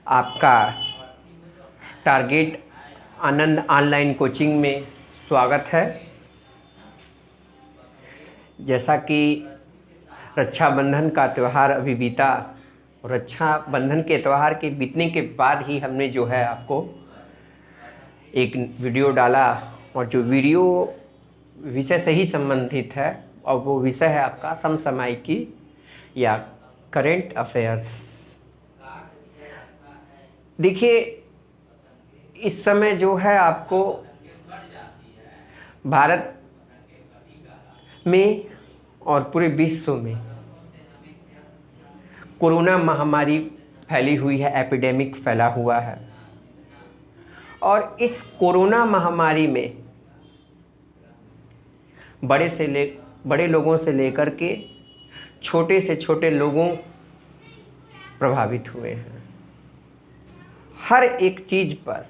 आपका टारगेट आनंद online coaching में स्वागत है। जैसा कि रक्षाबंधन का त्यौहार अभी बीता और रक्षाबंधन के त्यौहार के बीतने के बाद ही हमने जो है आपको एक वीडियो डाला और जो वीडियो विषय से ही संबंधित है और वो विषय है आपका समसामयिकी या करेंट अफेयर्स। देखिए, इस समय जो है आपको भारत में और पूरे विश्व में कोरोना महामारी फैली हुई है, एपिडेमिक फैला हुआ है। और इस कोरोना महामारी में बड़े लोगों से लेकर के छोटे से छोटे लोगों प्रभावित हुए हैं। हर एक चीज़ पर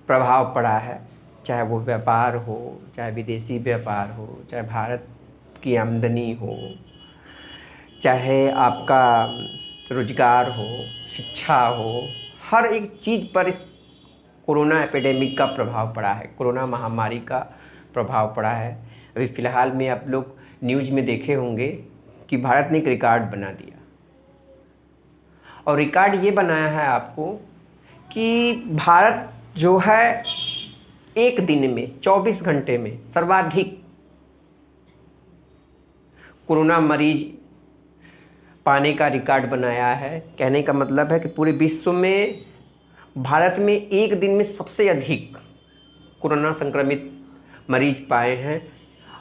प्रभाव पड़ा है, चाहे वो व्यापार हो, चाहे विदेशी व्यापार हो, चाहे भारत की आमदनी हो, चाहे आपका रोजगार हो, शिक्षा हो, हर एक चीज़ पर इस कोरोना एपिडेमिक का प्रभाव पड़ा है, कोरोना महामारी का प्रभाव पड़ा है। अभी फ़िलहाल में आप लोग न्यूज़ में देखे होंगे कि भारत ने एक रिकॉर्ड बना दिया और रिकॉर्ड ये बनाया है आपको कि भारत जो है एक दिन में 24 घंटे में सर्वाधिक कोरोना मरीज पाने का रिकॉर्ड बनाया है। कहने का मतलब है कि पूरे विश्व में भारत में एक दिन में सबसे अधिक कोरोना संक्रमित मरीज पाए हैं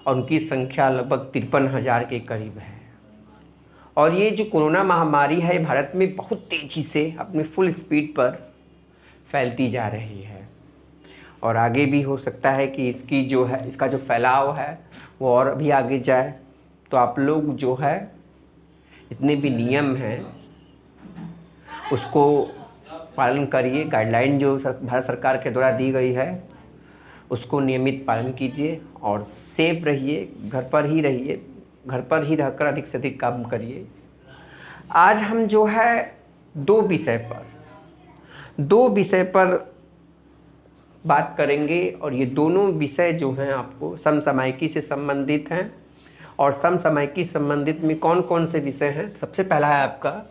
और उनकी संख्या लगभग 53,000 के करीब है। और ये जो कोरोना महामारी है भारत में बहुत तेज़ी से अपनी फुल स्पीड पर फैलती जा रही है और आगे भी हो सकता है कि इसका जो फैलाव है वो और भी आगे जाए। तो आप लोग जो है इतने भी नियम हैं उसको पालन करिए। गाइडलाइन जो भारत सरकार के द्वारा दी गई है उसको नियमित पालन कीजिए और सेफ रहिए, घर पर ही रहिए, घर पर ही रहकर अधिक से अधिक काम करिए। आज हम जो है दो विषय पर बात करेंगे और ये दोनों विषय जो हैं आपको समसामयिकी से संबंधित हैं। और समसामयिकी संबंधित में कौन कौन से विषय हैं? सबसे पहला है आपका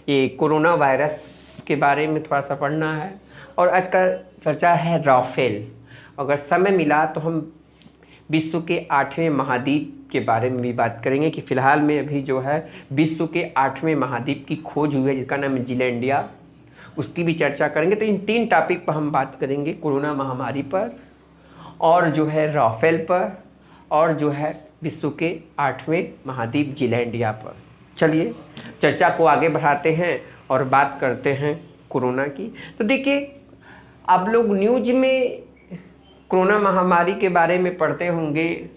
ये कोरोना वायरस के बारे में थोड़ा सा पढ़ना है और आज का चर्चा है राफेल। अगर समय मिला तो हम विश्व के 8वें महाद्वीप के बारे में भी बात करेंगे कि फ़िलहाल में अभी जो है विश्व के 8वें महाद्वीप की खोज हुई है जिसका नाम है जीलैंडिया, उसकी भी चर्चा करेंगे। तो इन 3 टॉपिक पर हम बात करेंगे, कोरोना महामारी पर और जो है राफेल पर और जो है विश्व के 8वें महाद्वीप जीलैंडिया पर। चलिए चर्चा को आगे बढ़ाते हैं और बात करते हैं कोरोना की। तो देखिए, आप लोग न्यूज़ में कोरोना महामारी के बारे में पढ़ते होंगे।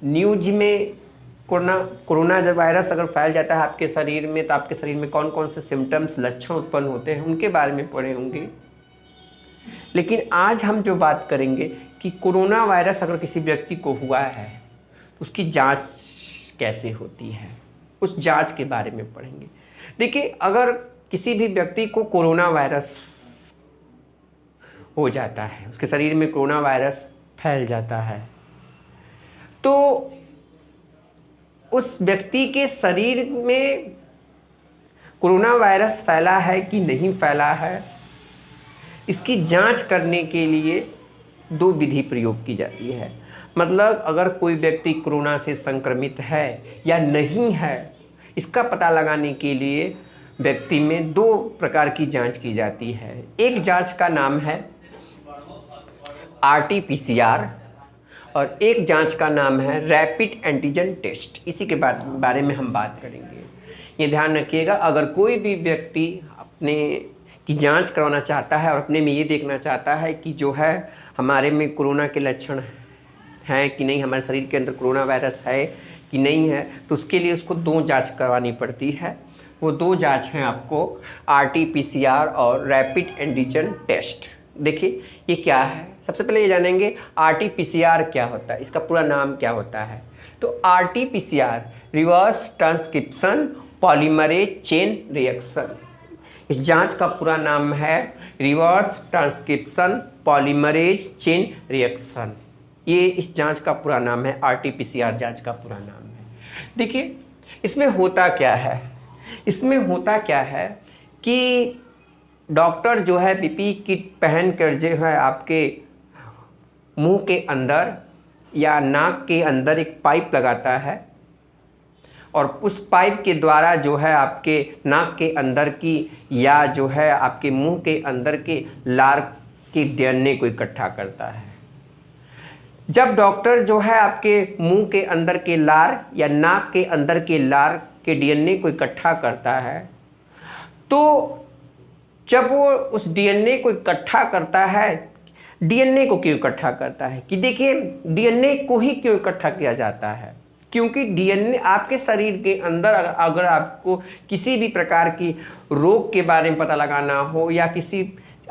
न्यूज़ में कोरोना जब वायरस अगर फैल जाता है आपके शरीर में तो आपके शरीर में कौन कौन से सिम्टम्स लक्षण उत्पन्न होते हैं उनके बारे में पढ़े होंगे। लेकिन आज हम जो बात करेंगे कि कोरोना वायरस अगर किसी व्यक्ति को हुआ है तो उसकी जांच कैसे होती है, उस जांच के बारे में पढ़ेंगे। देखिए, अगर किसी भी व्यक्ति को कोरोना वायरस हो जाता है, उसके शरीर में कोरोना वायरस फैल जाता है, तो उस व्यक्ति के शरीर में कोरोना वायरस फैला है कि नहीं फैला है, इसकी जांच करने के लिए 2 विधि प्रयोग की जाती है। मतलब अगर कोई व्यक्ति कोरोना से संक्रमित है या नहीं है, इसका पता लगाने के लिए व्यक्ति में 2 प्रकार की जांच की जाती है। एक जांच का नाम है RT-PCR और एक जांच का नाम है रैपिड एंटीजन टेस्ट। इसी के बारे में हम बात करेंगे। ये ध्यान रखिएगा, अगर कोई भी व्यक्ति अपने की जांच करवाना चाहता है और अपने में ये देखना चाहता है कि जो है हमारे में कोरोना के लक्षण हैं कि नहीं, हमारे शरीर के अंदर कोरोना वायरस है कि नहीं है, तो उसके लिए उसको 2 जांच करवानी पड़ती है। वो 2 जांच हैं आपको RT-PCR और रैपिड एंटीजन टेस्ट। देखिए ये क्या है, सबसे पहले ये जानेंगे RT-PCR क्या होता है, इसका पूरा नाम क्या होता है। तो RT-PCR reverse transcription polymerase chain reaction. इस जांच का पूरा नाम है reverse transcription polymerase chain reaction. ये इस जांच का पूरा नाम है, RT-PCR जांच का पूरा नाम है। देखिए इसमें होता क्या है, इसमें होता क्या है कि डॉक्टर जो है PPE किट पहन कर जो है आपके मुंह के अंदर या नाक के अंदर एक पाइप लगाता है और उस पाइप के द्वारा जो है आपके नाक के अंदर की या जो है आपके मुंह के अंदर के लार के DNA को इकट्ठा करता है। जब डॉक्टर जो है आपके मुंह के अंदर के लार या नाक के अंदर के लार के DNA को इकट्ठा करता है, तो जब वो उस DNA को इकट्ठा करता है, DNA को क्यों इकट्ठा करता है कि देखिए DNA को ही क्यों इकट्ठा किया जाता है, क्योंकि DNA आपके शरीर के अंदर अगर आपको किसी भी प्रकार की रोग के बारे में पता लगाना हो या किसी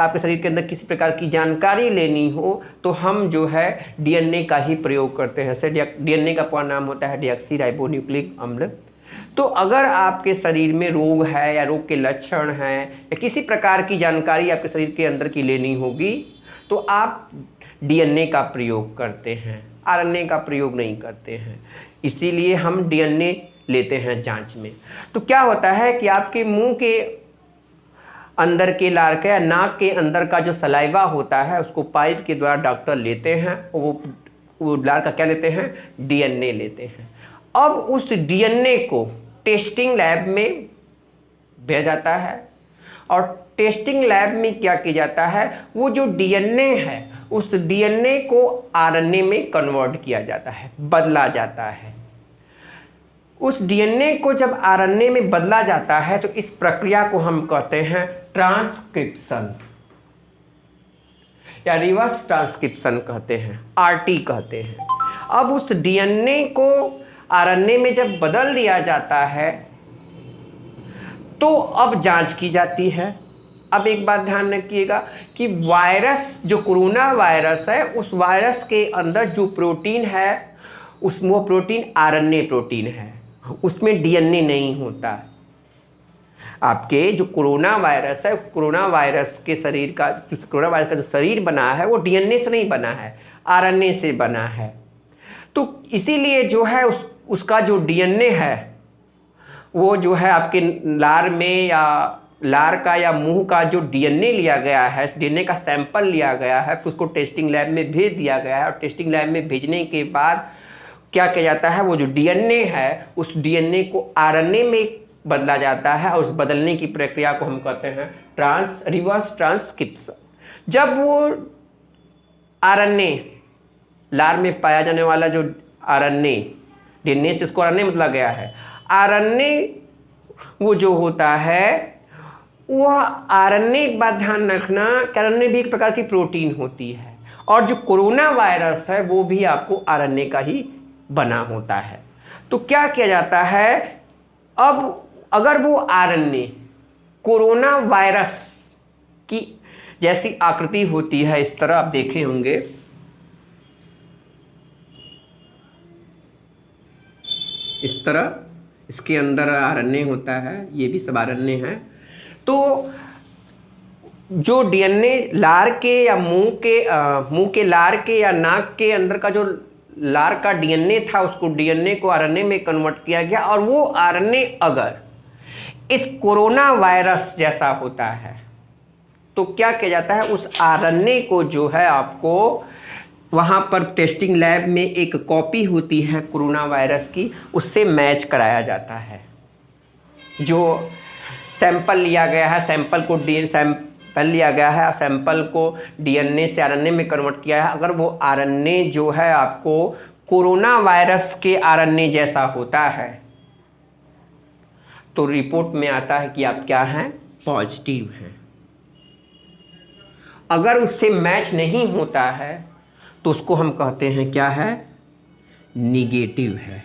आपके शरीर के अंदर किसी प्रकार की जानकारी लेनी हो तो हम जो है DNA का ही प्रयोग करते हैं। DNA का पूरा नाम होता है डीऑक्सीराइबोन्यूक्लिक अम्ल। तो अगर आपके शरीर में रोग है या रोग के लक्षण हैं या किसी प्रकार की जानकारी आपके शरीर के अंदर की लेनी होगी तो आप DNA का प्रयोग करते हैं, RNA का प्रयोग नहीं करते हैं। इसीलिए हम DNA लेते हैं जांच में। तो क्या होता है कि आपके मुंह के अंदर के लार का या नाक के अंदर का जो सलाइवा होता है उसको पाइप के द्वारा डॉक्टर लेते हैं और वो लार का क्या लेते हैं, DNA लेते हैं। अब उस DNA को टेस्टिंग लैब में भेजा जाता है और टेस्टिंग लैब में क्या किया जाता है, वो जो DNA है उस DNA को RNA में कन्वर्ट किया जाता है, बदला जाता है। उस DNA को जब RNA में बदला जाता है तो इस प्रक्रिया को हम कहते हैं ट्रांसक्रिप्शन या रिवर्स ट्रांसक्रिप्शन कहते हैं, RT कहते हैं। अब उस DNA को RNA में जब बदल दिया जाता है तो अब जांच की जाती है। अब एक बात ध्यान रखिएगा कि वायरस जो कोरोना वायरस है उस वायरस के अंदर जो प्रोटीन है वो प्रोटीन RNA प्रोटीन है, उसमें DNA नहीं होता। आपके जो कोरोना वायरस है, कोरोना वायरस के शरीर का कोरोना वायरस का जो शरीर बना है वो DNA से नहीं बना है, RNA से बना है। तो इसीलिए जो है उसका जो DNA है वो जो है आपके लार में या लार का या मुंह का जो DNA लिया गया है, DNA का सैंपल लिया गया है, फिर उसको टेस्टिंग लैब में भेज दिया गया है और टेस्टिंग लैब में भेजने के बाद क्या किया जाता है, वो जो DNA है उस DNA को RNA में बदला जाता है और उस बदलने की प्रक्रिया को हम कहते हैं रिवर्स ट्रांसक्रिप्शन। जब वो RNA लार में पाया जाने वाला जो RNA DNA से इसको RNA बदला गया है, RNA वो जो होता है वह RNA एक बात ध्यान रखना, RNA भी एक प्रकार की प्रोटीन होती है और जो कोरोना वायरस है वो भी आपको RNA का ही बना होता है। तो क्या किया जाता है, अब अगर वो RNA कोरोना वायरस की जैसी आकृति होती है, इस तरह आप देखे होंगे, इस तरह इसके अंदर RNA होता है, ये भी सब RNA है। तो जो DNA लार के या मुंह के लार के या नाक के अंदर का जो लार का DNA था उसको DNA को RNA में कन्वर्ट किया गया और वो RNA अगर इस कोरोना वायरस जैसा होता है तो क्या किया जाता है, उस RNA को जो है आपको वहाँ पर टेस्टिंग लैब में एक कॉपी होती है कोरोना वायरस की, उससे मैच कराया जाता है। जो सैंपल लिया गया है, सैंपल लिया गया है, सैंपल को DNA से RNA में कन्वर्ट किया है, अगर वो RNA जो है आपको कोरोना वायरस के RNA जैसा होता है तो रिपोर्ट में आता है कि आप क्या हैं, पॉजिटिव हैं। अगर उससे मैच नहीं होता है तो उसको हम कहते हैं क्या है, निगेटिव है।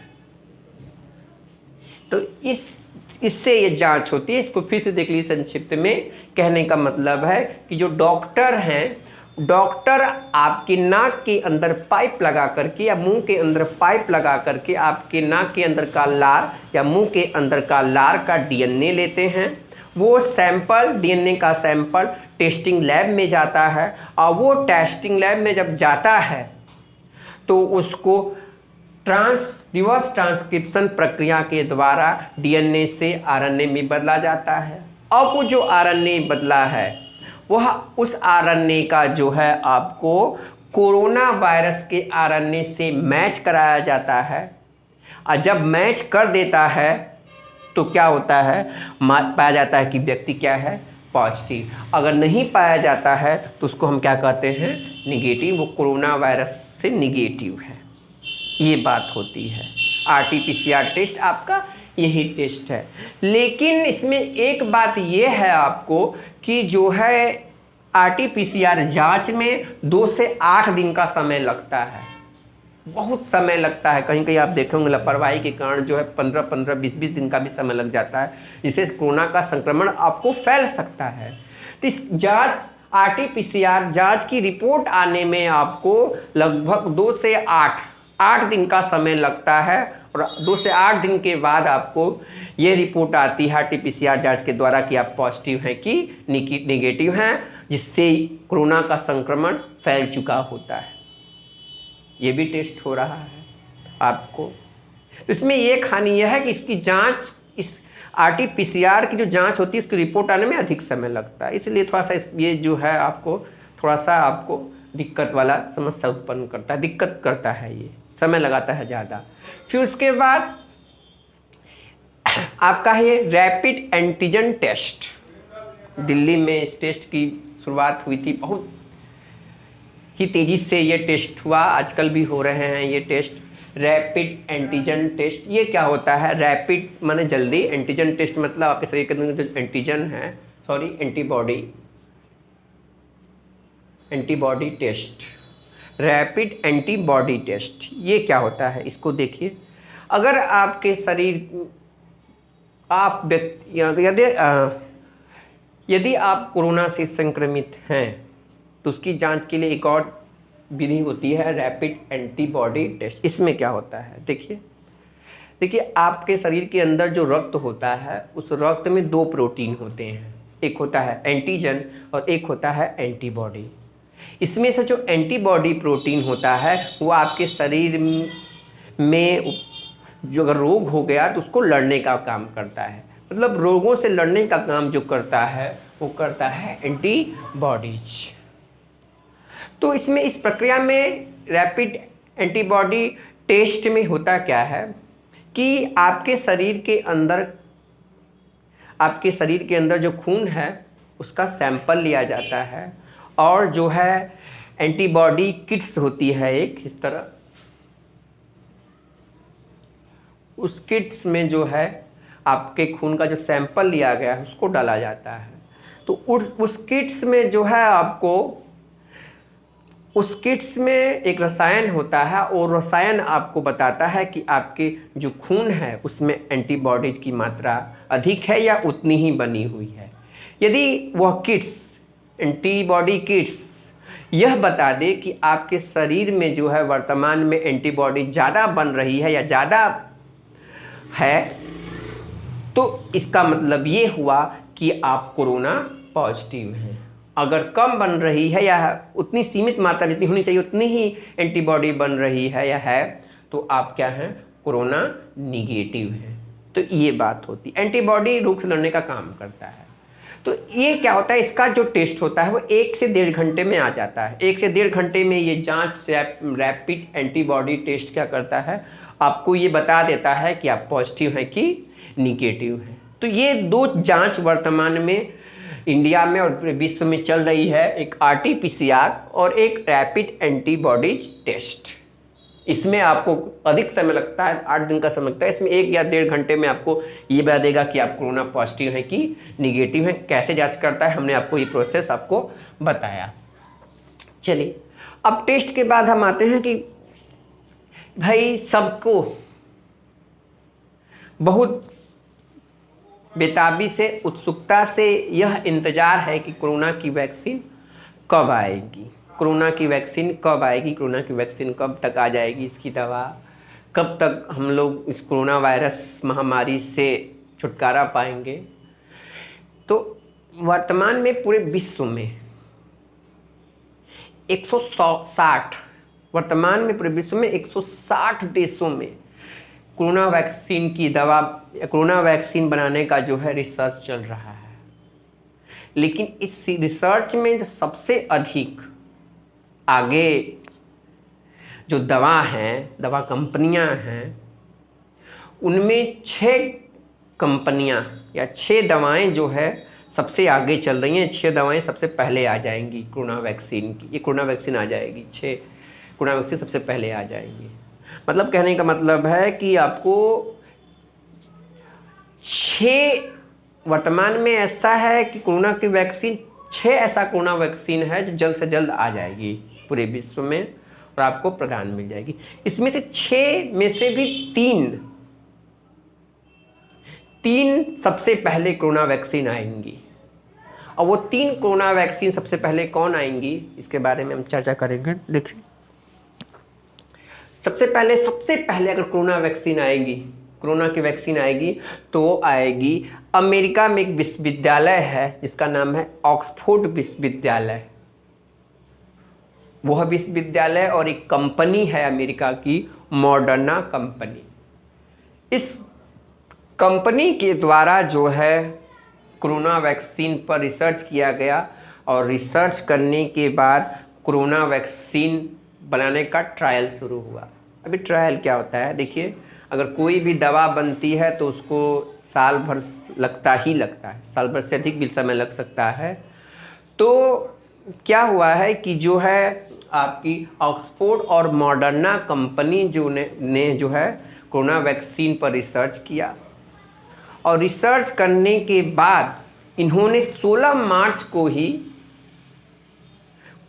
तो इससे ये जांच होती है। इसको फिर से देख लीजिए संक्षिप्त में। कहने का मतलब है कि जो डॉक्टर हैं डॉक्टर आपके नाक के अंदर पाइप लगा करके या मुंह के अंदर पाइप लगा करके आपके नाक के अंदर का लार या मुंह के अंदर का लार का डीएनए लेते हैं। वो सैंपल, डीएनए का सैंपल टेस्टिंग लैब में जाता है और वो टेस्टिंग लैब में जब जाता है तो उसको रिवर्स ट्रांसक्रिप्शन प्रक्रिया के द्वारा डीएनए से आरएनए में बदला जाता है। अब वो जो आरएनए बदला है वह उस आरएनए का जो है आपको कोरोना वायरस के आरएनए से मैच कराया जाता है और जब मैच कर देता है तो क्या होता है, पाया जाता है कि व्यक्ति क्या है, पॉजिटिव। अगर नहीं पाया जाता है तो उसको हम क्या कहते हैं, निगेटिव। वो कोरोना वायरस से निगेटिव है। ये बात होती है। आरटीपीसीआर टेस्ट आपका यही टेस्ट है। लेकिन इसमें एक बात ये है आपको कि जो है आरटीपीसीआर जांच में 2 से 8 दिन का समय लगता है, बहुत समय लगता है। कहीं कहीं आप देखेंगे लापरवाही के कारण जो है 15-15, 20-20 दिन का भी समय लग जाता है, जिससे कोरोना का संक्रमण आपको फैल सकता है। तो इस जांच आरटीपीसीआर जांच की रिपोर्ट आने में आपको लगभग 2 से 8 दिन का समय लगता है और 2 से 8 दिन के बाद आपको ये रिपोर्ट आती है आरटीपीसीआर जांच के द्वारा कि आप पॉजिटिव हैं कि निगेटिव हैं, जिससे कोरोना का संक्रमण फैल चुका होता है। ये भी टेस्ट हो रहा है आपको। तो इसमें एक हानि यह है कि इसकी जांच, इस आरटीपीसीआर की जो जांच होती है उसकी रिपोर्ट आने में अधिक समय लगता है, इसलिए थोड़ा सा ये जो है आपको थोड़ा सा आपको दिक्कत वाला समस्या उत्पन्न करता है, दिक्कत करता है, ये समय लगाता है ज़्यादा। फिर उसके बाद आपका है ये रैपिड एंटीजन टेस्ट। दिल्ली में इस टेस्ट की शुरुआत हुई थी, बहुत ही तेज़ी से ये टेस्ट हुआ, आजकल भी हो रहे हैं ये टेस्ट। रैपिड एंटीजन टेस्ट, ये क्या होता है, रैपिड माने जल्दी, एंटीजन टेस्ट मतलब आपके शरीर के अंदर जो एंटीजन है, antibody test, rapid antibody test. ये क्या होता है, इसको देखिए। अगर आपके शरीर यदि आप कोरोना से संक्रमित हैं तो उसकी जांच के लिए एक और विधि होती है, रैपिड एंटीबॉडी टेस्ट। इसमें क्या होता है, देखिए आपके शरीर के अंदर जो रक्त होता है उस रक्त में 2 प्रोटीन होते हैं, एक होता है एंटीजन और एक होता है एंटीबॉडी। इसमें से जो एंटीबॉडी प्रोटीन होता है वो आपके शरीर में जो अगर रोग हो गया तो उसको लड़ने का काम करता है, मतलब रोगों से लड़ने का काम जो करता है वो करता है एंटीबॉडीज। तो इसमें इस प्रक्रिया में रैपिड एंटीबॉडी टेस्ट में होता क्या है कि आपके शरीर के अंदर जो खून है उसका सैंपल लिया जाता है और जो है एंटीबॉडी किट्स होती है एक इस तरह, उस किट्स में जो है आपके खून का जो सैंपल लिया गया है उसको डाला जाता है। तो उस किट्स में जो है आपको उस किट्स में एक रसायन होता है और रसायन आपको बताता है कि आपके जो खून है उसमें एंटीबॉडीज की मात्रा अधिक है या उतनी ही बनी हुई है। यदि वह किट्स, एंटीबॉडी किट्स यह बता दे कि आपके शरीर में जो है वर्तमान में एंटीबॉडी ज़्यादा बन रही है या ज़्यादा है, तो इसका मतलब ये हुआ कि आप कोरोना पॉजिटिव हैं। अगर कम बन रही है या उतनी सीमित मात्रा जितनी होनी चाहिए उतनी ही एंटीबॉडी बन रही है या है, तो आप क्या हैं, कोरोना निगेटिव हैं। तो ये बात होती है, एंटीबॉडी रोग से लड़ने का काम करता है। तो ये क्या होता है, इसका जो टेस्ट होता है वो 1 से 1.5 घंटे में आ जाता है। 1 से 1.5 घंटे में ये जांच रैपिड एंटीबॉडी टेस्ट क्या करता है, आपको ये बता देता है कि आप पॉजिटिव हैं कि निगेटिव हैं। तो ये 2 जांच वर्तमान में इंडिया में और विश्व में चल रही है, एक आरटीपीसीआर और एक रैपिड एंटीबॉडीज टेस्ट। इसमें आपको अधिक समय लगता है, 8 दिन का समय लगता है। इसमें 1 या 1.5 घंटे में आपको ये बता देगा कि आप कोरोना पॉजिटिव हैं कि निगेटिव हैं। कैसे जांच करता है हमने आपको ये प्रोसेस आपको बताया। चलिए अब टेस्ट के बाद हम आते हैं कि भाई सबको बहुत बेताबी से, उत्सुकता से यह इंतज़ार है कि कोरोना की वैक्सीन कब आएगी। कोरोना की वैक्सीन कब आएगी, कोरोना की वैक्सीन कब तक आ जाएगी, इसकी दवा कब तक हम लोग इस कोरोना वायरस महामारी से छुटकारा पाएंगे। तो वर्तमान में पूरे विश्व में 160 वर्तमान में पूरे विश्व में 160 देशों में कोरोना वैक्सीन की दवा, कोरोना वैक्सीन बनाने का जो है रिसर्च चल रहा है। लेकिन इस रिसर्च में जो सबसे अधिक आगे जो दवा हैं, दवा कंपनियां हैं, उनमें 6 कंपनियां या 6 दवाएं जो है सबसे आगे चल रही हैं। 6 दवाएं सबसे पहले आ जाएंगी कोरोना वैक्सीन की। ये कोरोना वैक्सीन आ जाएगी, 6 कोरोना वैक्सीन सबसे पहले आ जाएंगी। मतलब कहने का मतलब है कि आपको 6 वर्तमान में ऐसा है कि कोरोना की वैक्सीन 6 ऐसा कोरोना वैक्सीन है जो जल्द से जल्द आ जाएगी पूरे विश्व में और आपको प्रदान मिल जाएगी। इसमें से 6 में से भी 3 सबसे पहले कोरोना वैक्सीन आएंगी। और वो 3 कोरोना वैक्सीन सबसे पहले कौन आएंगी, इसके बारे में हम चर्चा करेंगे। देखिए, सबसे पहले अगर कोरोना वैक्सीन आएगी, कोरोना की वैक्सीन आएगी तो आएगी अमेरिका में एक विश्वविद्यालय है जिसका नाम है ऑक्सफोर्ड विश्वविद्यालय। वह विश्वविद्यालय और एक कंपनी है अमेरिका की, मॉडर्ना कंपनी। इस कंपनी के द्वारा जो है कोरोना वैक्सीन पर रिसर्च किया गया और रिसर्च करने के बाद कोरोना वैक्सीन बनाने का ट्रायल शुरू हुआ। अभी ट्रायल क्या होता है, देखिए, अगर कोई भी दवा बनती है तो उसको साल भर लगता ही लगता है, साल भर से अधिक भी समय लग सकता है। तो क्या हुआ है कि जो है आपकी ऑक्सफोर्ड और मॉडर्ना कंपनी जो ने जो है कोरोना वैक्सीन पर रिसर्च किया और रिसर्च करने के बाद इन्होंने 16 मार्च को ही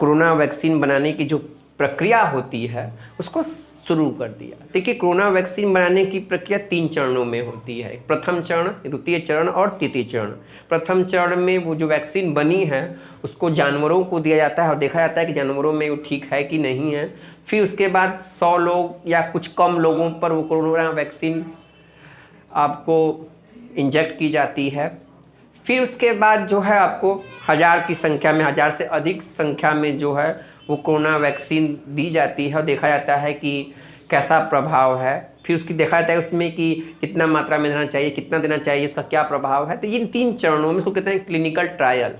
कोरोना वैक्सीन बनाने की जो प्रक्रिया होती है उसको शुरू कर दिया। देखिए, कोरोना वैक्सीन बनाने की प्रक्रिया 3 चरणों में होती है, प्रथम चरण, द्वितीय चरण और तृतीय चरण। प्रथम चरण में वो जो वैक्सीन बनी है उसको जानवरों को दिया जाता है और देखा जाता है कि जानवरों में वो ठीक है कि नहीं है। फिर उसके बाद 100 लोग या कुछ कम लोगों पर वो कोरोना वैक्सीन आपको इंजेक्ट की जाती है। फिर उसके बाद जो है आपको 1000 की संख्या में, 1000 से अधिक संख्या में जो है वो कोरोना वैक्सीन दी जाती है और देखा जाता है कि कैसा प्रभाव है। फिर उसकी देखा जाता है उसमें कि कितना मात्रा में देना चाहिए, कितना देना चाहिए, उसका क्या प्रभाव है। तो इन 3 चरणों में उसको कहते हैं क्लिनिकल ट्रायल।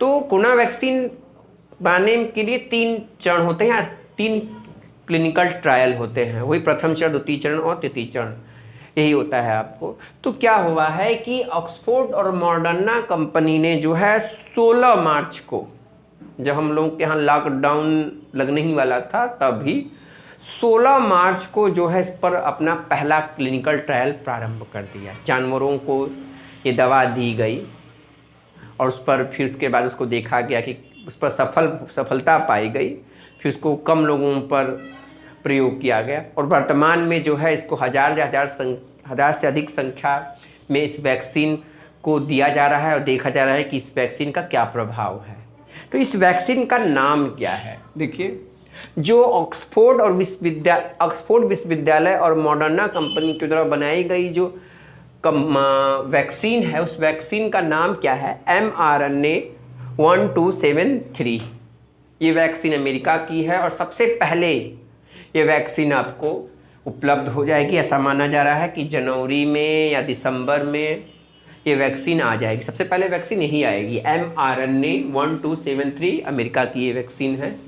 तो कोरोना वैक्सीन बनाने के लिए 3 चरण होते हैं, 3 क्लिनिकल ट्रायल होते हैं। वही प्रथम चरण, द्वितीय चरण और तृतीय चरण, यही होता है आपको। तो क्या हुआ है कि ऑक्सफोर्ड और मॉडर्ना कंपनी ने जो है 16 मार्च को, जब हम लोग के यहाँ लॉकडाउन लगने ही वाला था, तभी 16 मार्च को जो है इस पर अपना पहला क्लिनिकल ट्रायल प्रारंभ कर दिया। जानवरों को ये दवा दी गई और उस पर फिर उसके बाद उसको देखा गया कि उस पर सफलता पाई गई। फिर उसको कम लोगों पर प्रयोग किया गया और वर्तमान में जो है इसको 1000 से अधिक संख्या में इस वैक्सीन को दिया जा रहा है और देखा जा रहा है कि इस वैक्सीन का क्या प्रभाव है। तो इस वैक्सीन का नाम क्या है, देखिए, जो ऑक्सफोर्ड विश्वविद्यालय और मॉडर्ना कंपनी के द्वारा बनाई गई जो वैक्सीन है, उस वैक्सीन का नाम क्या है, mRNA 1273। ये वैक्सीन अमेरिका की है और सबसे पहले ये वैक्सीन आपको उपलब्ध हो जाएगी। ऐसा माना जा रहा है कि जनवरी में या दिसंबर में ये वैक्सीन आ जाएगी। सबसे पहले वैक्सीन यही आएगी, mRNA 1273 अमेरिका की ये वैक्सीन है।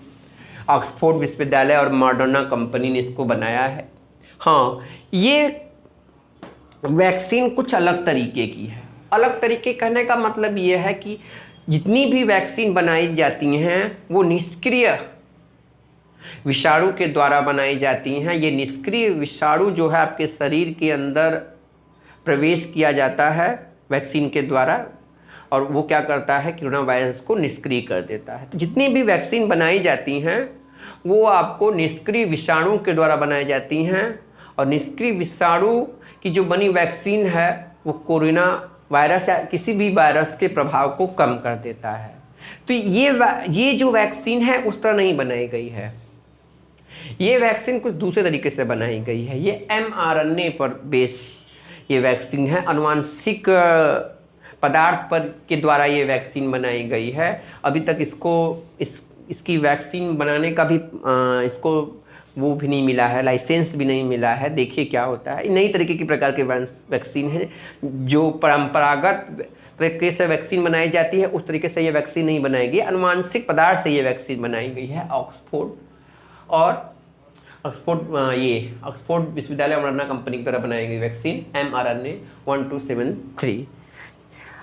ऑक्सफोर्ड विश्वविद्यालय और मॉडर्ना कंपनी ने इसको बनाया है। हाँ, ये वैक्सीन कुछ अलग तरीके की है। अलग तरीके कहने का मतलब ये है कि जितनी भी वैक्सीन बनाई जाती हैं वो निष्क्रिय विषाणु के द्वारा बनाई जाती हैं। ये निष्क्रिय विषाणु जो है आपके शरीर के अंदर प्रवेश किया जाता है वैक्सीन के द्वारा और वो क्या करता है, कोरोना वायरस को निष्क्रिय कर देता है। तो जितनी भी वैक्सीन बनाई जाती हैं वो आपको निष्क्रिय विषाणु के द्वारा बनाई जाती हैं और निष्क्रिय विषाणु की जो बनी वैक्सीन है वो कोरोना वायरस या किसी भी वायरस के प्रभाव को कम कर देता है। तो ये जो वैक्सीन है उस तरह नहीं बनाई गई है, ये वैक्सीन कुछ दूसरे तरीके से बनाई गई है। ये mRNA पर बेस ये वैक्सीन है, अनुवांशिक पदार्थ पर के द्वारा ये वैक्सीन बनाई गई है। अभी तक इसकी वैक्सीन बनाने का भी इसको वो भी नहीं मिला है, लाइसेंस भी नहीं मिला है। देखिए क्या होता है। नई तरीके की प्रकार के वैक्सीन है, जो परंपरागत तरीके से वैक्सीन बनाई जाती है उस तरीके से ये वैक्सीन नहीं बनाई गई, अनुवांशिक पदार्थ से ये वैक्सीन बनाई गई है। ऑक्सफोर्ड विश्वविद्यालय मॉडर्ना कंपनी की तरह बनाई गई वैक्सीन mRNA 1273।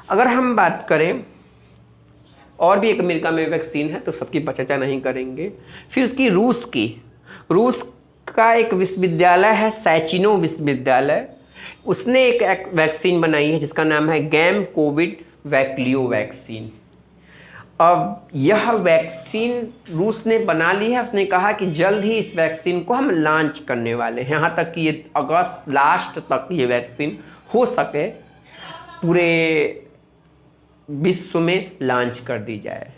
अगर हम बात करें और भी एक अमेरिका में वैक्सीन है तो सबकी चर्चा नहीं करेंगे। फिर उसकी रूस का एक विश्वविद्यालय है, सैचिनो विश्वविद्यालय, उसने एक वैक्सीन बनाई है जिसका नाम है गैम कोविड वैक्लियो वैक्सीन। अब यह वैक्सीन रूस ने बना ली है। उसने कहा कि जल्द ही इस वैक्सीन को हम लॉन्च करने वाले हैं, यहाँ तक कि ये अगस्त लास्ट तक ये वैक्सीन हो सके पूरे विश्व में लॉन्च कर दी जाए।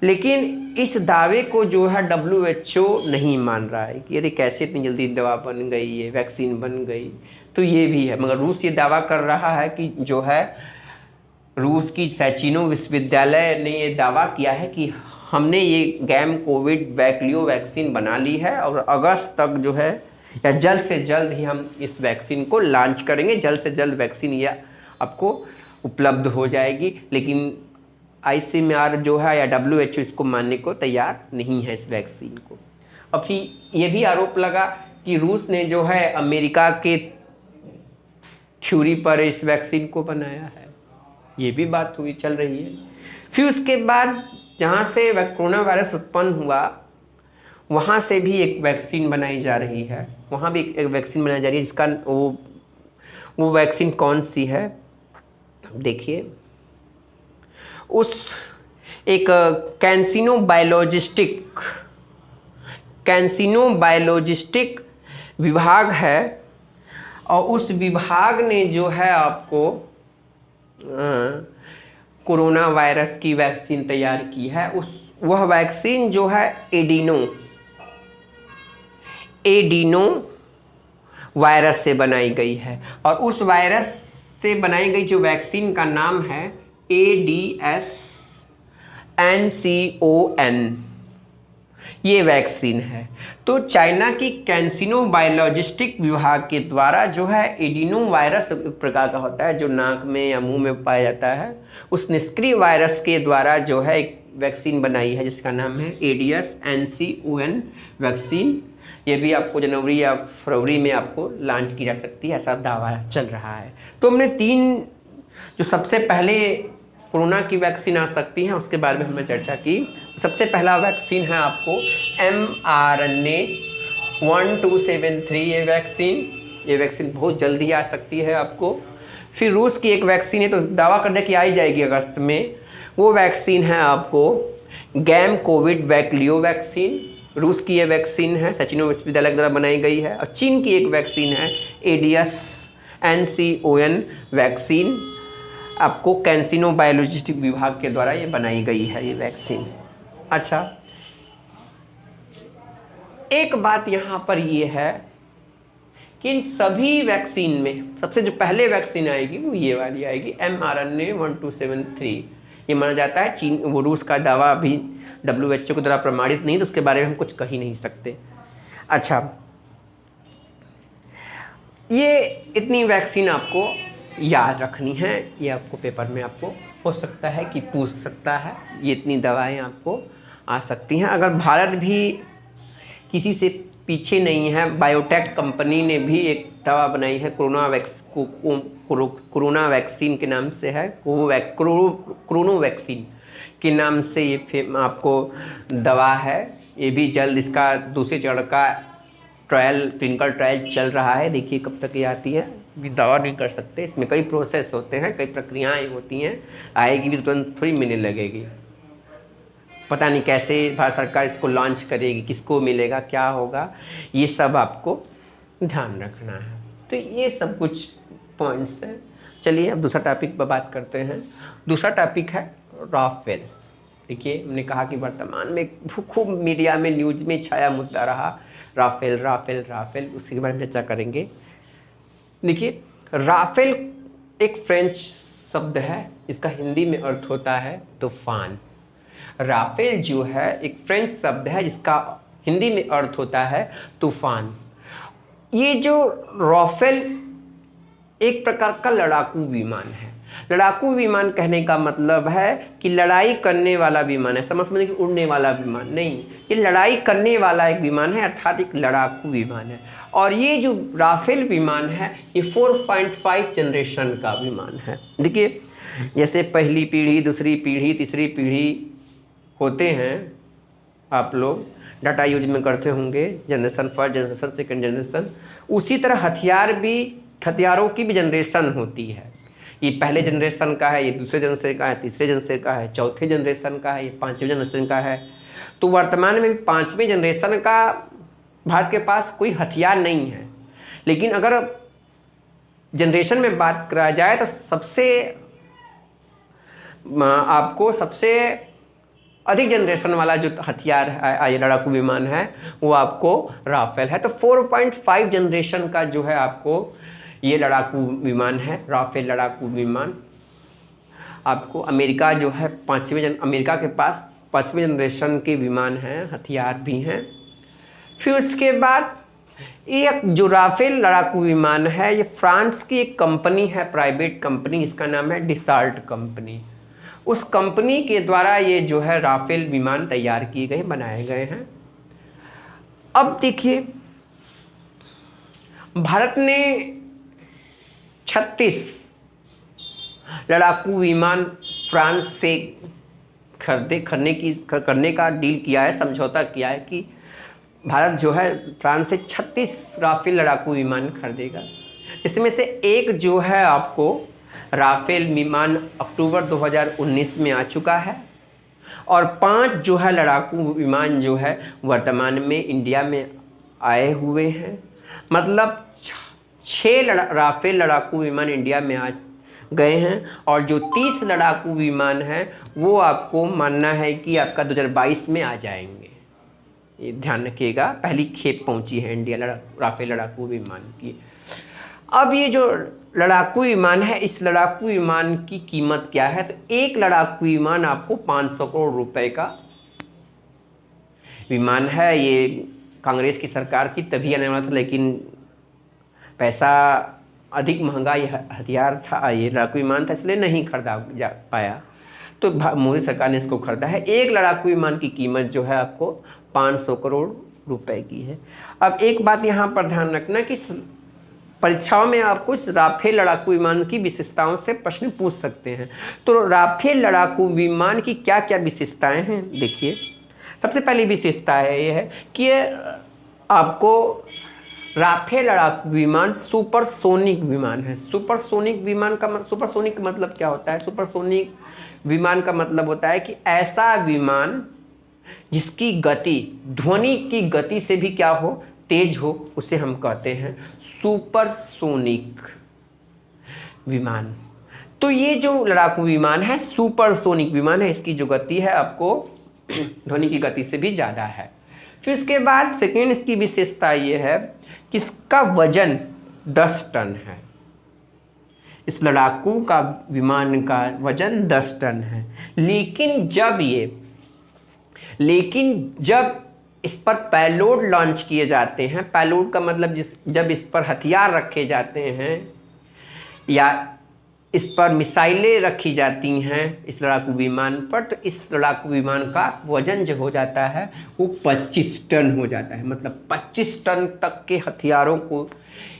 लेकिन इस दावे को जो है WHO नहीं मान रहा है कि अरे कैसे इतनी जल्दी दवा बन गई, ये वैक्सीन बन गई। तो ये भी है, मगर रूस ये दावा कर रहा है कि जो है रूस की सैचिनो विश्वविद्यालय ने ये दावा किया है कि हमने ये गैम कोविड वैक्लियो वैक्सीन बना ली है और अगस्त तक जो है या जल्द से जल्द ही हम इस वैक्सीन को लॉन्च करेंगे। जल्द से जल्द वैक्सीन ये आपको उपलब्ध हो जाएगी। लेकिन ICMR जो है या WHO इसको मानने को तैयार नहीं है इस वैक्सीन को। अभी ये भी आरोप लगा कि रूस ने जो है अमेरिका के थ्योरी पर इस वैक्सीन को बनाया है, ये भी बात हुई चल रही है। फिर उसके बाद जहाँ से कोरोना वायरस उत्पन्न हुआ वहाँ से भी एक वैक्सीन बनाई जा रही है, वहाँ भी एक वैक्सीन बनाई जा रही है जिसका वो वैक्सीन कौन सी है देखिए। उस एक कैंसिनो बायोलॉजिस्टिक विभाग है और उस विभाग ने जो है आपको कोरोना वायरस की वैक्सीन तैयार की है। वह वैक्सीन जो है एडिनो वायरस से बनाई गई है और उस वायरस से बनाई गई जो वैक्सीन का नाम है ADS-NCON, ये वैक्सीन है। तो चाइना की कैंसिनो बायोलॉजिस्टिक विभाग के द्वारा जो है एडिनो वायरस एक प्रकार का होता है जो नाक में या मुंह में पाया जाता है, उस निष्क्रिय वायरस के द्वारा जो है एक वैक्सीन बनाई है जिसका नाम है ADS-NCON वैक्सीन। ये भी आपको जनवरी या फरवरी में आपको लॉन्च की जा सकती है, ऐसा दावा चल रहा है। तो हमने 3 जो सबसे पहले कोरोना की वैक्सीन आ सकती हैं उसके बारे में हमने चर्चा की। सबसे पहला वैक्सीन है आपको mRNA 1273 ये वैक्सीन बहुत जल्दी आ सकती है आपको। फिर रूस की एक वैक्सीन है, तो दावा करने की आई जाएगी अगस्त में, वो वैक्सीन है आपको गैम कोविड वैक्लियो वैक्सीन। रूस की ये वैक्सीन है, सैचिनो विश्वविद्यालय द्वारा बनाई गई है। और चीन की एक वैक्सीन है ADS-NCON वैक्सीन, आपको कैंसिनो बायोलॉजिस्टिक विभाग के द्वारा ये बनाई गई है ये वैक्सीन। अच्छा, एक बात यहाँ पर ये है कि इन सभी वैक्सीन में सबसे जो पहले वैक्सीन आएगी वो ये वाली आएगी mRNA 1273। ये माना जाता है चीन, वो रूस का दावा अभी WHO के द्वारा प्रमाणित नहीं, तो उसके बारे में हम कुछ कह ही नहीं सकते। अच्छा, ये इतनी वैक्सीन आपको याद रखनी है, ये आपको पेपर में आपको हो सकता है कि पूछ सकता है। ये इतनी दवाएं आपको आ सकती हैं। अगर भारत भी किसी से पीछे नहीं है, बायोटेक कंपनी ने भी एक दवा बनाई है कोरोना वैक्सीन के नाम से है, कोरोना वैक्सीन के नाम से ये आपको दवा है। ये भी जल्द इसका दूसरे चरण का क्लिनिकल ट्रायल चल रहा है, देखिए कब तक ये आती है। भी दावा नहीं कर सकते, इसमें कई प्रोसेस होते हैं, कई प्रक्रियाएं होती हैं। आएगी भी तो तुरंत थोड़ी मिलने लगेगी, पता नहीं कैसे भारत सरकार इसको लॉन्च करेगी, किसको मिलेगा, क्या होगा, ये सब आपको ध्यान रखना है। तो ये सब कुछ पॉइंट्स हैं। चलिए अब दूसरा टॉपिक पर बात करते हैं। दूसरा टॉपिक है राफेल। देखिए, हमने कहा कि वर्तमान में खूब मीडिया में, न्यूज में छाया मुद्दा रहा राफेल राफेल राफेल, उसके बारे में चर्चा करेंगे। देखिए, राफेल एक फ्रेंच शब्द है, इसका हिंदी में अर्थ होता है तूफान। राफेल जो है एक फ्रेंच शब्द है जिसका हिंदी में अर्थ होता है तूफान। ये जो राफेल एक प्रकार का लड़ाकू विमान है। लड़ाकू विमान कहने का मतलब है कि लड़ाई करने वाला विमान है, समझ कि उड़ने वाला विमान नहीं, ये लड़ाई करने वाला एक विमान है, अर्थात एक लड़ाकू विमान है। और ये जो राफेल विमान है ये 4.5 जनरेशन का विमान है। देखिए, जैसे पहली पीढ़ी, दूसरी पीढ़ी, तीसरी पीढ़ी होते हैं, आप लोग डाटा यूज में करते होंगे, generation first, generation second generation, उसी तरह हथियारों की भी जनरेशन होती है। ये पहले जनरेशन का है, ये दूसरे जनरेशन का है, तीसरे जनरेशन का है, चौथे जनरेशन का है, ये पाँचवें जनरेशन का है। तो वर्तमान में पाँचवें जनरेशन का भारत के पास कोई हथियार नहीं है। लेकिन अगर जनरेशन में बात करा जाए तो सबसे अधिक जनरेशन वाला जो हथियार है, लड़ाकू विमान है, वो आपको राफेल है। तो 4.5 जनरेशन का जो है आपको ये लड़ाकू विमान है, राफेल लड़ाकू विमान। आपको अमेरिका जो है अमेरिका के पास 5वें जनरेशन के विमान हैं, हथियार भी हैं। फिर उसके बाद ये जो राफेल लड़ाकू विमान है ये फ्रांस की एक कंपनी है, प्राइवेट कंपनी, इसका नाम है डिसाल्ट कंपनी। उस कंपनी के द्वारा ये जो है राफेल विमान तैयार किए गए, बनाए गए हैं। अब देखिए, भारत ने 36 लड़ाकू विमान फ्रांस से करने का डील किया है, समझौता किया है कि भारत जो है फ्रांस से 36 राफेल लड़ाकू विमान खरीदेगा। इसमें से एक जो है आपको राफेल विमान अक्टूबर 2019 में आ चुका है, और 5 जो है लड़ाकू विमान जो है वर्तमान में इंडिया में आए हुए हैं। मतलब 6 राफेल लड़ाकू विमान इंडिया में आ गए हैं, और जो 30 लड़ाकू विमान हैं वो आपको मानना है कि आपका 2022 में आ जाएंगे। ये ध्यान रखिएगा, पहली खेप पहुंची है इंडिया राफेल लड़ाकू विमान की। अब ये जो लड़ाकू विमान है, इस लड़ाकू विमान की कीमत क्या है? तो एक लड़ाकू विमान आपको 500 करोड़ रुपए का विमान है। ये कांग्रेस की सरकार की तभी आने वाला था, लेकिन पैसा अधिक महंगा ये हथियार था, ये लड़ाकू विमान था, इसलिए नहीं खरीदा जा पाया। तो मोदी सरकार ने इसको खरीदा है। एक लड़ाकू विमान की कीमत जो है आपको 500 करोड़ रुपए की है। अब एक बात यहाँ पर ध्यान रखना कि परीक्षाओं में आपको इस राफेल लड़ाकू विमान की विशेषताओं से प्रश्न पूछ सकते हैं। तो राफेल लड़ाकू विमान की क्या क्या विशेषताएं हैं? देखिए, सबसे पहली विशेषता है ये है कि ये आपको राफेल लड़ाकू विमान सुपरसोनिक विमान है। सुपरसोनिक मतलब क्या होता है? सुपरसोनिक विमान का मतलब होता है कि ऐसा विमान जिसकी गति ध्वनि की गति से भी क्या हो, तेज हो, उसे हम कहते हैं सुपरसोनिक विमान। तो ये जो लड़ाकू विमान है सुपरसोनिक विमान है, इसकी जो गति है आपको ध्वनि की गति से भी ज़्यादा है। फिर इसके बाद सेकेंड इसकी विशेषता ये है कि इसका वजन 10 टन है। इस लड़ाकू का विमान का वजन 10 टन है। लेकिन जब इस पर पेलोड लॉन्च किए जाते हैं, पेलोड का मतलब जब इस पर हथियार रखे जाते हैं या इस पर मिसाइलें रखी जाती हैं इस लड़ाकू विमान पर, तो इस लड़ाकू विमान का वजन जो हो जाता है वो 25 टन हो जाता है। मतलब 25 टन तक के हथियारों को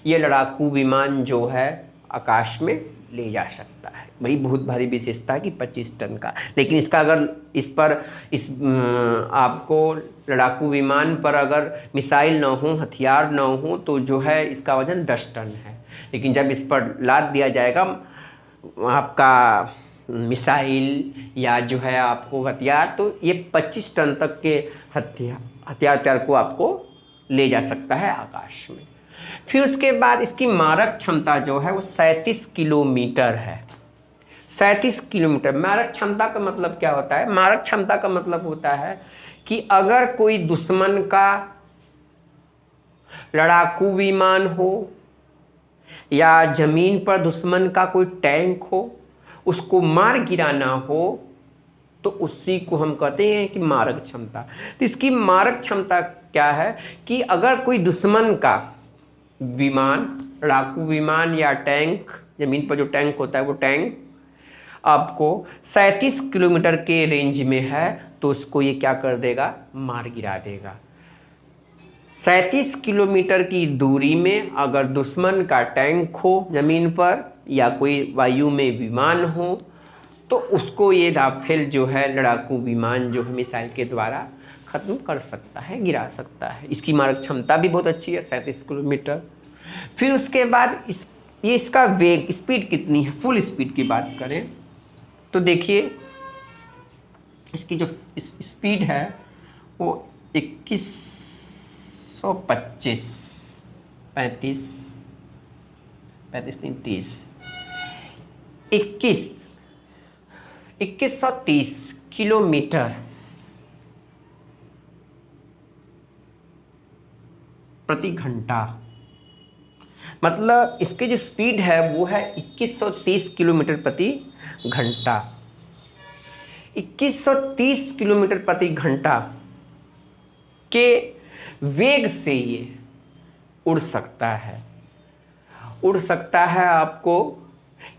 ये लड़ाकू विमान जो है आकाश में ले जा सकता है। वही बहुत भारी विशेषता है कि 25 टन का। लेकिन इसका अगर आपको लड़ाकू विमान पर अगर मिसाइल ना हो, हथियार ना हो, तो जो है इसका वजन 10 टन है। लेकिन जब इस पर लाद दिया जाएगा आपका मिसाइल या जो है आपको हथियार, तो ये 25 टन तक के हथियार को आपको ले जा सकता है आकाश में। फिर उसके बाद इसकी मारक क्षमता जो है वो 37 किलोमीटर है। 37 किलोमीटर। मारक क्षमता का मतलब क्या होता है? मारक क्षमता का मतलब होता है कि अगर कोई दुश्मन का लड़ाकू विमान हो या जमीन पर दुश्मन का कोई टैंक हो, उसको मार गिराना हो, तो उसी को हम कहते हैं कि मारक क्षमता। तो इसकी मारक क्षमता क्या है कि अगर कोई दुश्मन का विमान, लड़ाकू विमान या टैंक, जमीन पर जो टैंक होता है वो टैंक आपको 37 किलोमीटर के रेंज में है, तो उसको ये क्या कर देगा? मार गिरा देगा। 37 किलोमीटर की दूरी में अगर दुश्मन का टैंक हो जमीन पर या कोई वायु में विमान हो, तो उसको ये राफेल जो है लड़ाकू विमान जो है मिसाइल के द्वारा ख़त्म कर सकता है, गिरा सकता है। इसकी मारक क्षमता भी बहुत अच्छी है, 37 किलोमीटर। फिर उसके बाद इसका वेग, स्पीड कितनी है? फुल स्पीड की बात करें तो देखिए इसकी जो स्पीड है वो 2125 35 नहीं 30 2130 किलोमीटर प्रति घंटा। मतलब इसकी जो स्पीड है वो है 2130 किलोमीटर प्रति घंटा। 2130 किलोमीटर प्रति घंटा के वेग से ये उड़ सकता है। उड़ सकता है, आपको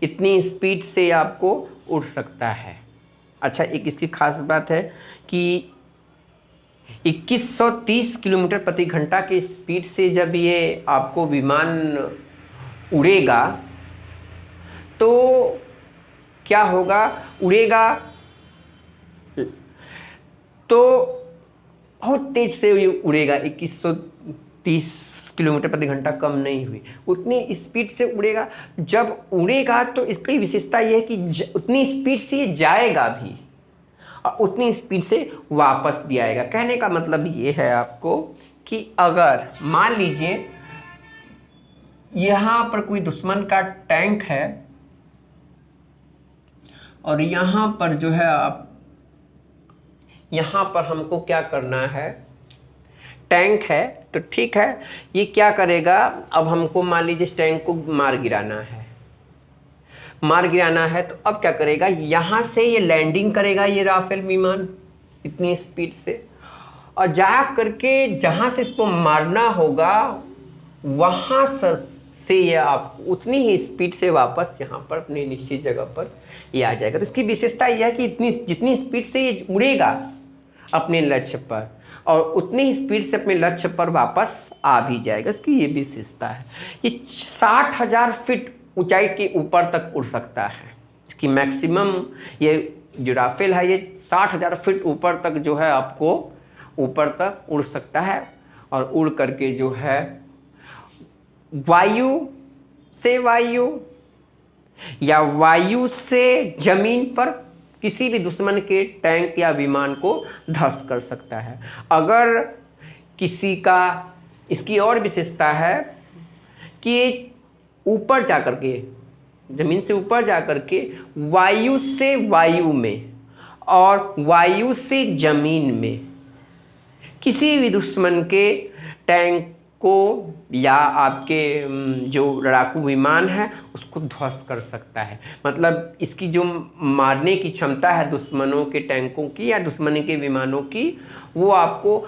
इतनी स्पीड से आपको उड़ सकता है। अच्छा, एक इसकी खास बात है कि 2130 किलोमीटर प्रति घंटा की स्पीड से जब ये आपको विमान उड़ेगा तो क्या होगा? उड़ेगा तो बहुत तेज से ये उड़ेगा। 2130 किलोमीटर प्रति घंटा कम नहीं हुई, उतनी स्पीड से उड़ेगा। जब उड़ेगा तो इसकी विशेषता यह है कि उतनी स्पीड से ये जाएगा भी और उतनी स्पीड से वापस भी आएगा। कहने का मतलब ये है आपको कि अगर मान लीजिए यहाँ पर कोई दुश्मन का टैंक है और यहाँ पर जो है आप, यहाँ पर हमको क्या करना है? टैंक है तो ठीक है, ये क्या करेगा? अब हमको मान लीजिए इस टैंक को मार गिराना है। मार गिराना है तो अब क्या करेगा? यहाँ से ये लैंडिंग करेगा ये राफेल विमान इतनी स्पीड से, और जा करके जहाँ से इसको मारना होगा वहाँ से ये आप उतनी ही स्पीड से वापस यहाँ पर अपनी निश्चित जगह पर ये आ जाएगा। तो इसकी विशेषता यह है कि जितनी स्पीड से ये उड़ेगा अपने लक्ष्य पर और उतनी ही स्पीड से अपने लक्ष्य पर वापस आ भी जाएगा। इसकी ये विशेषता है। ये 60,000 फीट ऊंचाई के ऊपर तक उड़ सकता है। इसकी मैक्सिमम ये जो राफेल है ये 60,000 फीट ऊपर तक जो है आपको ऊपर तक उड़ सकता है, और उड़ करके जो है वायु से वायु या वायु से जमीन पर किसी भी दुश्मन के टैंक या विमान को ध्वस्त कर सकता है। अगर किसी का, इसकी और विशेषता है कि ऊपर जाकर के, जमीन से ऊपर जाकर के वायु से वायु में और वायु से जमीन में किसी भी दुश्मन के टैंक को या आपके जो लड़ाकू विमान है उसको ध्वस्त कर सकता है। मतलब इसकी जो मारने की क्षमता है दुश्मनों के टैंकों की या दुश्मन के विमानों की, वो आपको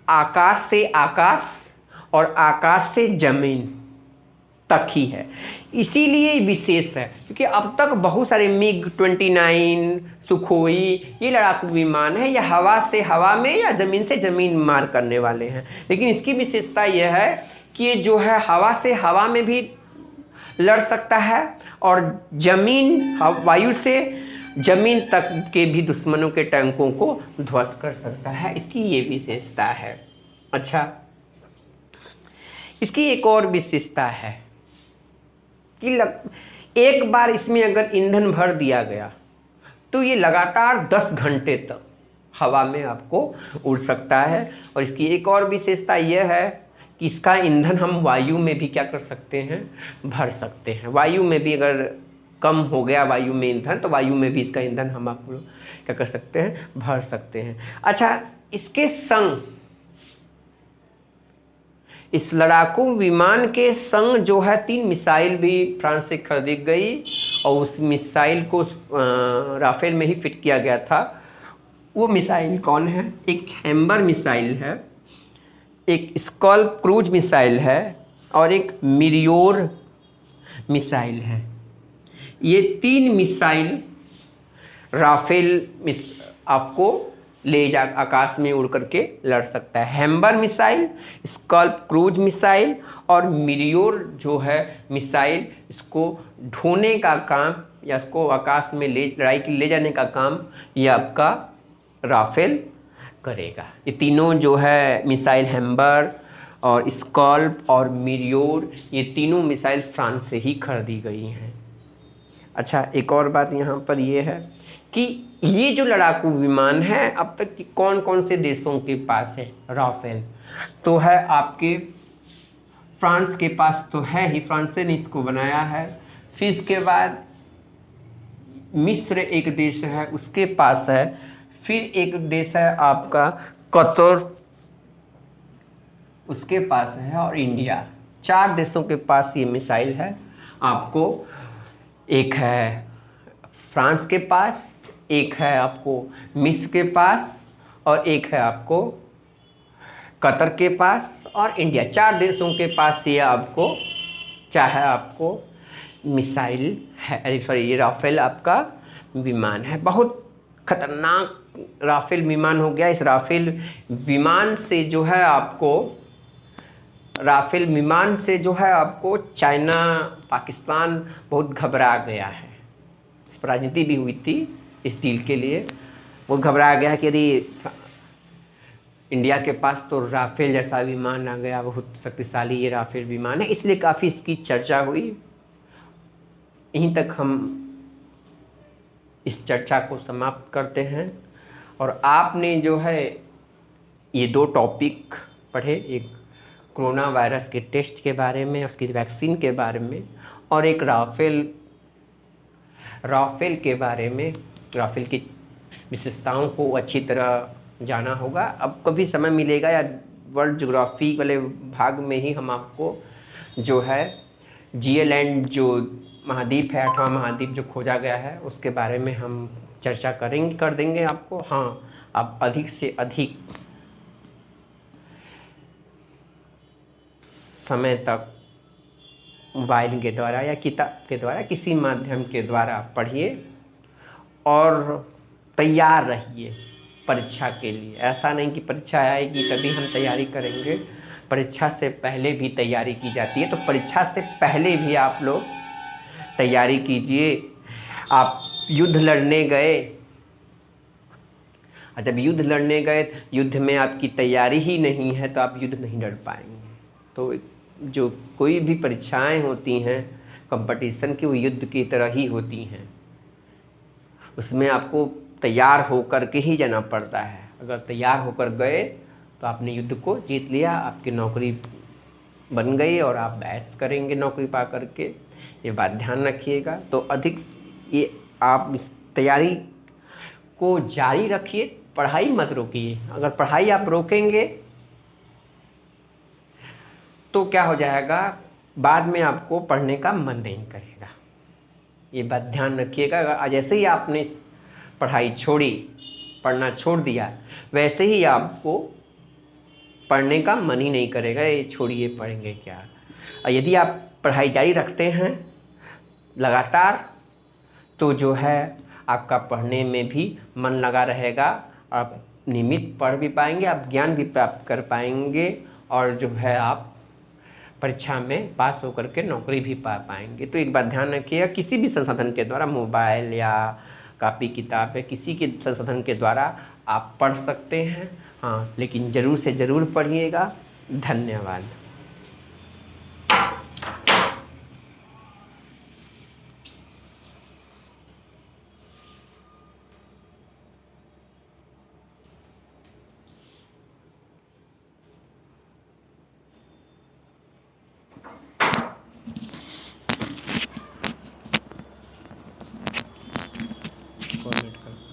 आकाश से आकाश और आकाश से जमीन तक ही है। इसीलिए विशेष है क्योंकि अब तक बहुत सारे MiG-29, सुखोई ये लड़ाकू विमान है, या हवा से हवा में या ज़मीन से ज़मीन मार करने वाले हैं। लेकिन इसकी विशेषता यह है कि ये जो है हवा से हवा में भी लड़ सकता है और जमीन वायु से जमीन तक के भी दुश्मनों के टैंकों को ध्वस्त कर सकता है। इसकी ये विशेषता है। अच्छा, इसकी एक और विशेषता है कि एक बार इसमें अगर ईंधन भर दिया गया तो ये लगातार 10 घंटे तक हवा में आपको उड़ सकता है। और इसकी एक और विशेषता यह है कि इसका ईंधन हम वायु में भी क्या कर सकते हैं? भर सकते हैं। वायु में भी अगर कम हो गया वायु में ईंधन, तो वायु में भी इसका ईंधन हम आप लोग क्या कर सकते हैं, भर सकते हैं। अच्छा, इसके संग, इस लड़ाकू विमान के संग जो है 3 मिसाइल भी फ्रांस से खरीदी गई और उस मिसाइल को राफेल में ही फिट किया गया था। वो मिसाइल कौन है? एक हैम्बर मिसाइल है, एक स्कल क्रूज मिसाइल है और एक मिरियोर मिसाइल है। ये 3 मिसाइल राफेल आपको ले जा आकाश में उड़ करके लड़ सकता है। हैम्बर मिसाइल, स्कल्प क्रूज मिसाइल और मिरियोर जो है मिसाइल, इसको ढोने का काम या इसको आकाश में लड़ाई के ले जाने का काम ये आपका राफेल करेगा। ये तीनों जो है मिसाइल, हैम्बर और स्कल्प और मिरियोर, ये तीनों मिसाइल फ्रांस से ही खरीदी गई हैं। अच्छा, एक और बात यहाँ पर ये है कि ये जो लड़ाकू विमान है अब तक कि कौन कौन से देशों के पास है राफेल, तो है आपके फ्रांस के पास तो है ही, फ्रांस ने इसको बनाया है। फिर इसके बाद मिस्र एक देश है, उसके पास है। फिर एक देश है आपका कतर, उसके पास है, और इंडिया। 4 देशों के पास ये मिसाइल है। आपको एक है फ्रांस के पास, एक है आपको मिस्र के पास और एक है आपको कतर के पास और इंडिया। 4 देशों के पास ये आपको क्या है, आपको मिसाइल है, अरे सॉरी, ये राफेल आपका विमान है। बहुत खतरनाक राफेल विमान हो गया। इस राफेल विमान से जो है आपको, राफेल विमान से जो है आपको चाइना, पाकिस्तान बहुत घबरा गया है। इस पर राजनीति भी हुई थी इस डील के लिए। वो घबरा गया कि यदि इंडिया के पास तो राफेल जैसा विमान आ गया, बहुत शक्तिशाली ये राफेल विमान है, इसलिए काफ़ी इसकी चर्चा हुई। यहीं तक हम इस चर्चा को समाप्त करते हैं। और आपने जो है ये 2 टॉपिक पढ़े, एक कोरोना वायरस के टेस्ट के बारे में, उसकी वैक्सीन के बारे में, और एक राफेल के बारे में। राफेल की विशेषताओं को अच्छी तरह जाना होगा। अब कभी समय मिलेगा या वर्ल्ड ज्योग्राफी वाले भाग में ही हम आपको जो है जीएलैंड जो महाद्वीप है, 8वां महाद्वीप जो खोजा गया है, उसके बारे में हम चर्चा कर देंगे आपको। हाँ, आप अधिक से अधिक समय तक मोबाइल के द्वारा या किताब के द्वारा, किसी माध्यम के द्वारा पढ़िए और तैयार रहिए परीक्षा के लिए। ऐसा नहीं कि परीक्षा आएगी तभी हम तैयारी करेंगे, परीक्षा से पहले भी तैयारी की जाती है। तो परीक्षा से पहले भी आप लोग तैयारी कीजिए। आप युद्ध लड़ने गए, और जब युद्ध लड़ने गए, युद्ध में आपकी तैयारी ही नहीं है तो आप युद्ध नहीं लड़ पाएंगे। तो जो कोई भी परीक्षाएं होती हैं कंपटीशन की, वो युद्ध की तरह ही होती हैं। उसमें आपको तैयार होकर के ही जाना पड़ता है। अगर तैयार होकर गए तो आपने युद्ध को जीत लिया, आपकी नौकरी बन गई और आप ऐश करेंगे नौकरी पा करके। ये बात ध्यान रखिएगा। तो अधिक ये आप इस तैयारी को जारी रखिए, पढ़ाई मत रोकिए। अगर पढ़ाई आप रोकेंगे तो क्या हो जाएगा, बाद में आपको पढ़ने का मन नहीं करेगा। ये बात ध्यान रखिएगा। जैसे ही आपने पढ़ाई छोड़ी, पढ़ना छोड़ दिया, वैसे ही आपको पढ़ने का मन ही नहीं करेगा। ये छोड़िए, पढ़ेंगे क्या। और यदि आप पढ़ाई जारी रखते हैं लगातार, तो जो है आपका पढ़ने में भी मन लगा रहेगा। आप नियमित पढ़ भी पाएंगे, आप ज्ञान भी प्राप्त कर पाएंगे और जो है आप परीक्षा में पास होकर के नौकरी भी पा पाएंगे। तो एक बात ध्यान रखिएगा, किसी भी संसाधन के द्वारा, मोबाइल या कॉपी किताब है, किसी के संसाधन के द्वारा आप पढ़ सकते हैं। हाँ, लेकिन ज़रूर से ज़रूर पढ़िएगा। धन्यवाद। वेट करता हूँ।